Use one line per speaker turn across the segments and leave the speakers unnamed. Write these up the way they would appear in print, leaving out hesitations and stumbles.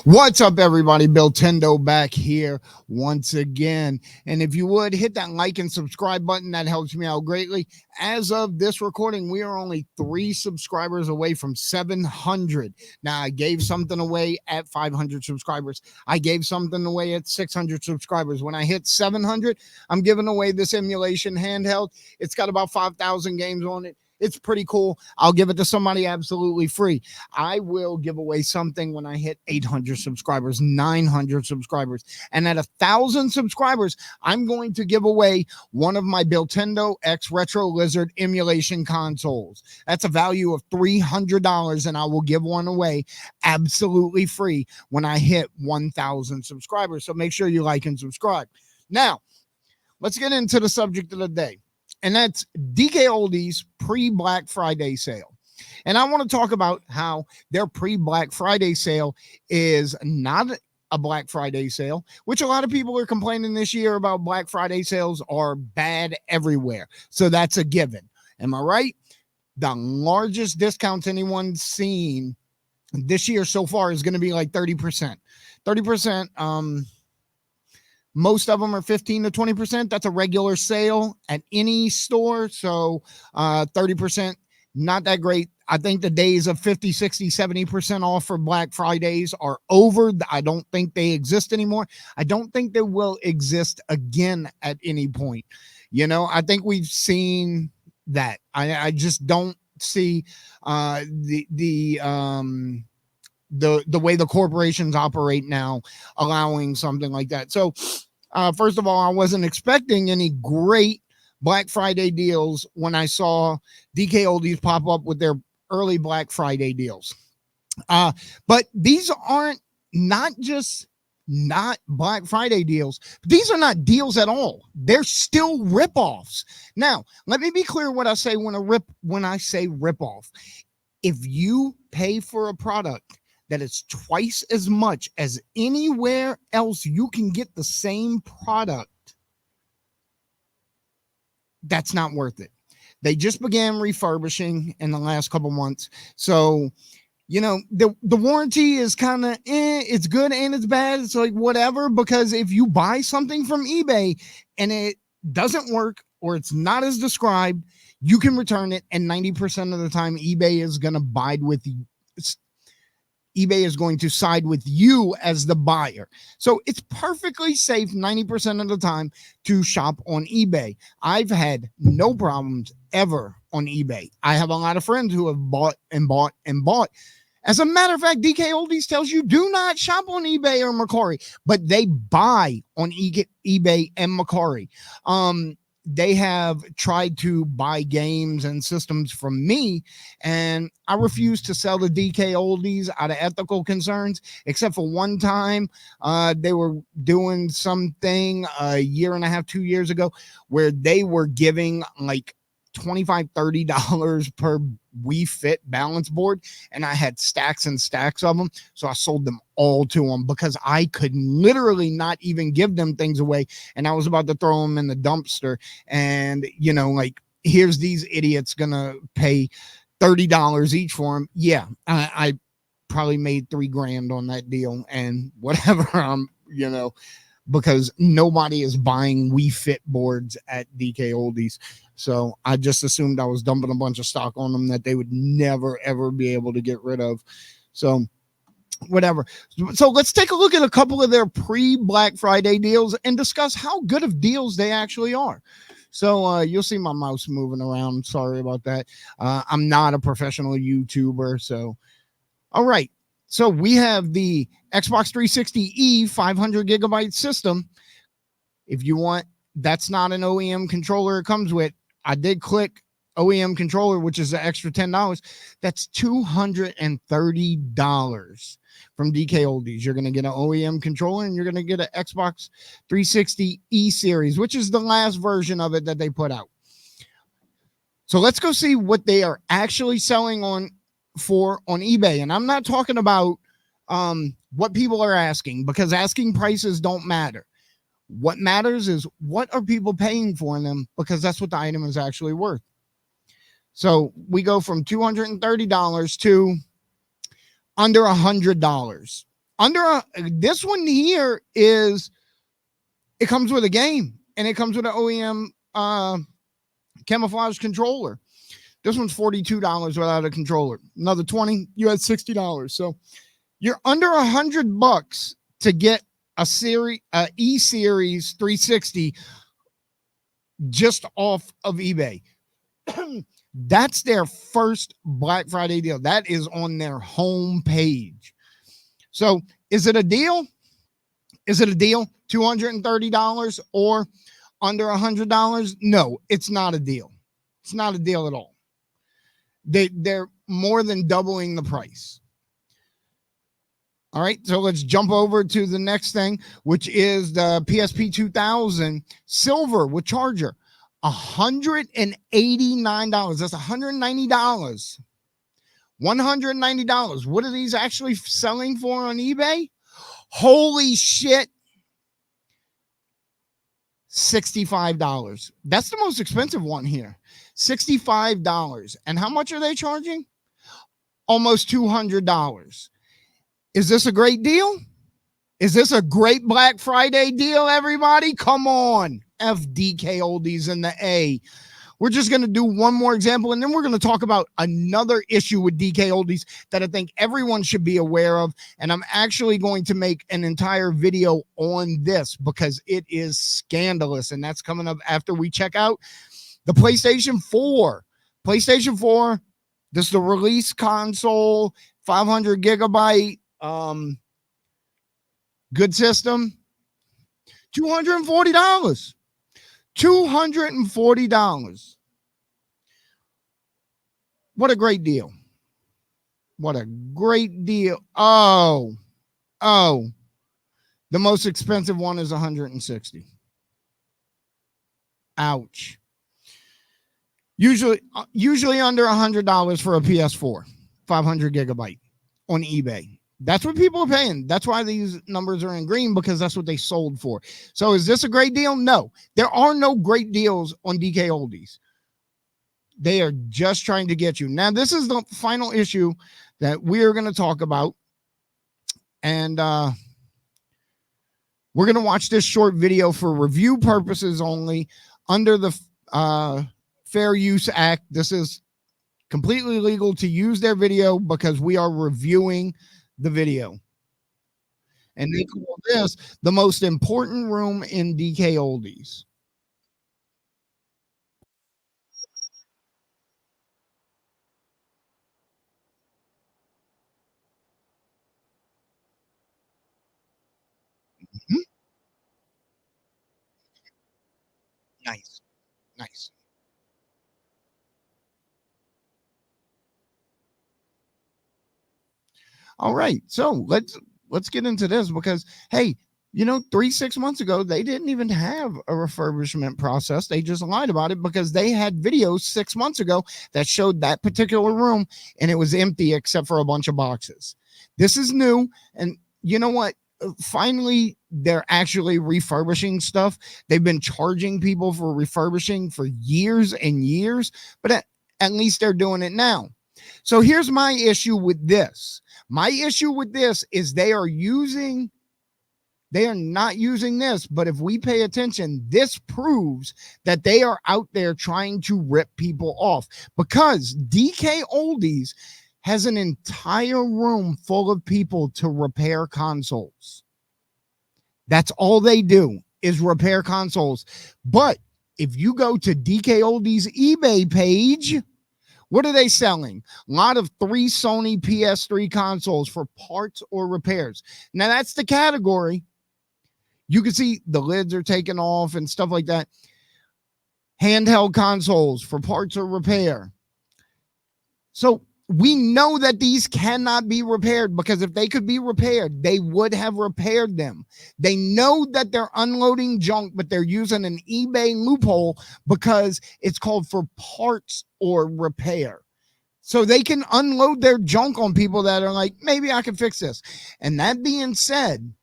What's up, everybody? Bill Tendo back here once again. And if you would hit that like and subscribe button, that helps me out greatly. As of this recording, we are only 3 subscribers away from 700. Now, I gave something away at 500 subscribers. I gave something away at 600 subscribers. When I hit 700, I'm giving away this emulation handheld. It's got about 5,000 games on it. It's pretty cool. I'll give it to somebody absolutely free. I will give away something when I hit 800 subscribers, 900 subscribers. And at 1,000 subscribers, I'm going to give away one of my Nintendo X Retro Lizard emulation consoles. That's a value of $300, and I will give one away absolutely free when I hit 1,000 subscribers. So make sure you like and subscribe. Now, let's get into the subject of the day. And that's DkOldies pre-Black Friday sale. And I want to talk about how their pre-Black Friday sale is not a Black Friday sale, which a lot of people are complaining this year about. Black Friday sales are bad everywhere. So that's a given. Am I right? The largest discounts anyone's seen this year so far is going to be like 30%. 30%. Most of them are 15 to 20%. That's a regular sale at any store. So 30%, not that great. I think the days of 50, 60, 70% off for Black Fridays are over. I don't think they exist anymore. I don't think they will exist again at any point. You know, I think we've seen that. I just don't see the way the corporations operate now, allowing something like that. So, first of all, I wasn't expecting any great Black Friday deals when I saw DkOldies pop up with their early Black Friday deals. But these aren't not just not Black Friday deals. These are not deals at all. They're still ripoffs. Now, let me be clear what I say when I say ripoff. If you pay for a product that is twice as much as anywhere else you can get the same product, that's not worth it. They just began refurbishing in the last couple months. So, you know, the warranty is kind of, it's good and it's bad. It's like whatever, because if you buy something from eBay and it doesn't work or it's not as described, you can return it. And 90% of the time, eBay is going to side with you as the buyer. So it's perfectly safe 90% of the time to shop on eBay. I've had no problems ever on eBay. I have a lot of friends who have bought and bought and bought. As a matter of fact, DkOldies tells you do not shop on eBay or Mercari, but they buy on eBay and Mercari. They have tried to buy games and systems from me, and I refuse to sell the DkOldies out of ethical concerns, except for one time. They were doing something a year and a half, 2 years ago, where they were giving like $25, $30 per Wii Fit balance board, and I had stacks and stacks of them, so I sold them all to them because I could literally not even give them things away, and I was about to throw them in the dumpster. And you know, like, here's these idiots gonna pay $30 each for them. Yeah, I probably made $3,000 on that deal, and whatever. You know, because nobody is buying Wii Fit boards at DkOldies. So I just assumed I was dumping a bunch of stock on them that they would never, ever be able to get rid of. So whatever. So let's take a look at a couple of their pre-Black Friday deals and discuss how good of deals they actually are. So you'll see my mouse moving around. Sorry about that. I'm not a professional YouTuber. So, all right. So we have the Xbox 360e 500 gigabyte system. If you want, that's not an OEM controller it comes with. I did click OEM controller, which is the extra $10. That's $230 from DkOldies. You're going to get an OEM controller and you're going to get an Xbox 360e series, which is the last version of it that they put out. So let's go see what they are actually selling on eBay. And I'm not talking about what people are asking, because asking prices don't matter. What matters is what are people paying for them, because that's what the item is actually worth. So we go from $230 to under $100. This one here is, it comes with a game and it comes with an OEM camouflage controller. This one's $42 without a controller. Another 20, you had $60. So you're under $100 to get a E Series 360 just off of eBay. That's their first Black Friday deal. That is on their home page. So is it a deal? Is it a deal? $230 or under $100? No, it's not a deal. It's not a deal at all. They're more than doubling the price. All right, so let's jump over to the next thing, which is the PSP 2000 silver with charger. $189. That's $190. $190. What are these actually selling for on eBay? Holy shit. $65. That's the most expensive one here. $65. And how much are they charging? Almost $200. Is this a great deal? Is this a great Black Friday deal, everybody? Come on. DkOldies in the A. We're just going to do one more example, and then we're going to talk about another issue with DkOldies that I think everyone should be aware of. And I'm actually going to make an entire video on this because it is scandalous. And that's coming up after we check out the PlayStation 4. PlayStation 4, this is the release console, 500 gigabyte, good system, $240. $240. What a great deal. What a great deal. Oh, the most expensive one is $160. Ouch. Usually under $100 for a PS4, 500 gigabyte on eBay. That's what people are paying. That's why these numbers are in green, because that's what they sold for. So is this a great deal? No, there are no great deals on DkOldies. They are just trying to get you. Now, this is the final issue that we're going to talk about. And we're going to watch this short video for review purposes only under the Fair Use Act. This is completely legal to use their video because we are reviewing the video. And they call this the most important room in DkOldies. Mm-hmm. Nice. Nice. All right. So let's get into this because, hey, 6 months ago, they didn't even have a refurbishment process. They just lied about it because they had videos 6 months ago that showed that particular room and it was empty except for a bunch of boxes. This is new. And you know what? Finally, they're actually refurbishing stuff. They've been charging people for refurbishing for years and years, but at least they're doing it now. So here's my issue with this. My issue with this is they are not using this, but if we pay attention, this proves that they are out there trying to rip people off, because DkOldies has an entire room full of people to repair consoles. That's all they do is repair consoles. But if you go to DkOldies eBay page, what are they selling? A lot of 3 Sony PS3 consoles for parts or repairs. Now, that's the category. You can see the lids are taken off and stuff like that. Handheld consoles for parts or repair. So we know that these cannot be repaired, because if they could be repaired, they would have repaired them. They know that they're unloading junk, but they're using an eBay loophole because it's called for parts or repair. So they can unload their junk on people that are like, maybe I can fix this. And that being said,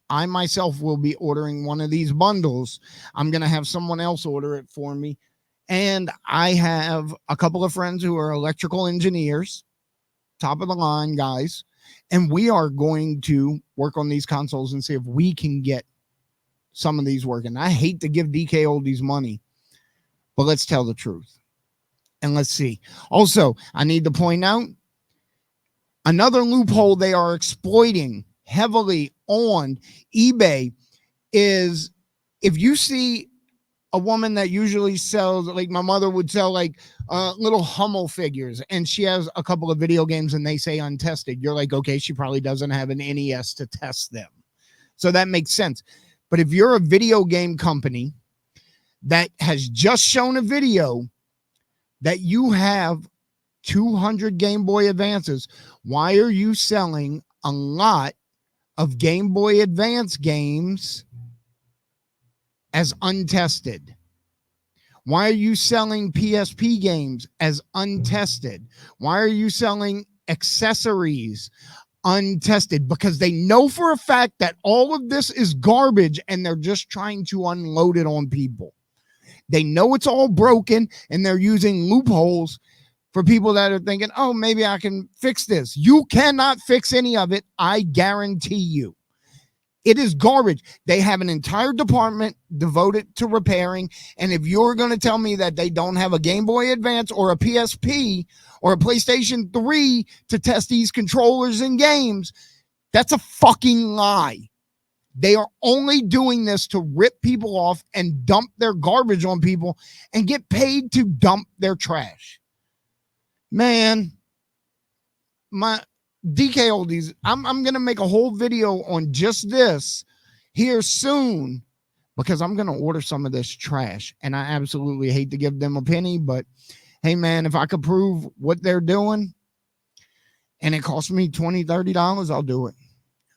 I myself will be ordering one of these bundles. I'm going to have someone else order it for me. And I have a couple of friends who are electrical engineers, top of the line guys. And we are going to work on these consoles and see if we can get some of these working. I hate to give DkOldies money, but let's tell the truth. And let's see. Also, I need to point out another loophole they are exploiting heavily on eBay is if you see a woman that usually sells, like my mother would sell like little Hummel figures, and she has a couple of video games and they say untested, you're like, okay, she probably doesn't have an NES to test them. So that makes sense. But if you're a video game company that has just shown a video that you have 200 Game Boy Advances, why are you selling a lot of Game Boy Advance games as untested? Why are you selling PSP games as untested? Why are you selling accessories untested? Because they know for a fact that all of this is garbage and they're just trying to unload it on people. They know it's all broken and they're using loopholes for people that are thinking, oh, maybe I can fix this. You cannot fix any of it. I guarantee you. It is garbage. They have an entire department devoted to repairing. And if you're going to tell me that they don't have a Game Boy Advance or a PSP or a PlayStation 3 to test these controllers and games, that's a fucking lie. They are only doing this to rip people off and dump their garbage on people and get paid to dump their trash. Man, my DkOldies, I'm going to make a whole video on just this here soon because I'm going to order some of this trash. And I absolutely hate to give them a penny, but hey, man, if I could prove what they're doing and it costs me $20, $30, I'll do it.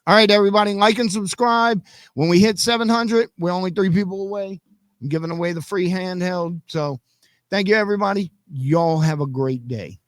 All right, everybody, like and subscribe. When we hit 700, we're only 3 people away. I'm giving away the free handheld. So thank you, everybody. Y'all have a great day.